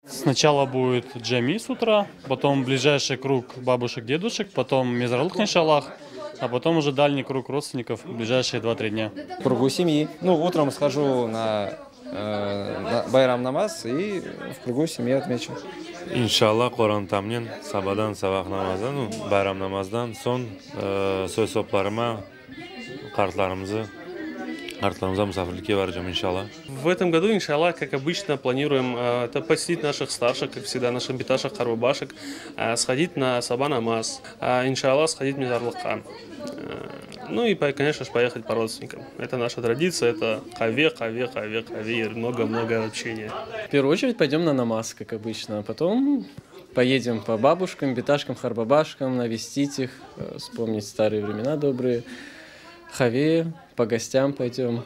Сначала будет джами с утра, потом ближайший круг бабушек, дедушек, потом мезралык, иншаллах, а потом уже дальний круг родственников в ближайшие 2-3 дня. В кругу семьи. Ну, утром схожу на байрам намаз и в кругу семьи отмечу. Иншаллах, Коран тамнен, сабадан, сабах намаздан, ну, байрам намаздан, сон, сой сопларыма, картlarımıza мусафирликке барacağım, иншаллах. В этом году, иншаллах, как обычно, планируем посетить наших старших, как всегда, наших биташек, харбабашек, сходить на саба намаз, иншаллах, сходить в мезарлыкка. Ну и, конечно же, поехать по родственникам. Это наша традиция, это хаве, много-много общения. В первую очередь пойдем на намаз, как обычно, а потом поедем по бабушкам, биташкам, харбабашкам, навестить их, вспомнить старые времена добрые. Хаве, по гостям пойдем.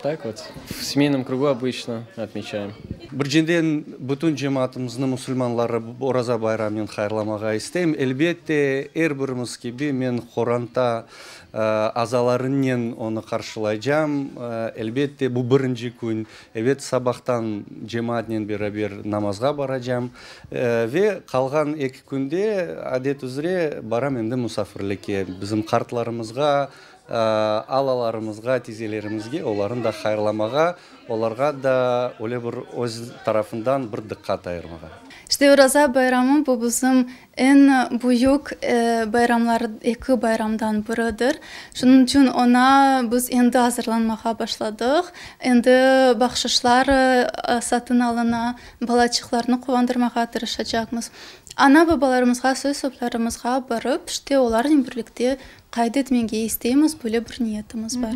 Так вот, в семейном кругу обычно отмечаем. Біріншіден бүтін жематымыздың мұсылманлары ораза байрамын хайырламаға істейм. Әлбетте, әрбіріміз кебе мен Хоранта азаларынен оны қаршылайжам. Әлбетте, бұл бірінші күн. Әлбетте, сабақтан жематнен бері намазға баражам. Ве қалған екі күнде әдет үзіре барам енді мұсафирлікке. Біздің қартларымызға, алаларымызға, тезелерімізге, оларын да хайырламаға, оларға да оле бір өз тарафындан бір дыққат айырмаға. İşte Oraza bayramı bu bizim en büyük bayramlar, iki bayramdan biridir. Şunun için ona biz endi hazırlanmaya başladık. Endi bahşişler satın alına, balaçıklarını kuvandırmaya tırışacağımız. Ana babalarımızga, söz soplarımızga barıp, işte onlarla birlikte kaydetmeye isteyimiz, böyle bir niyetimiz var.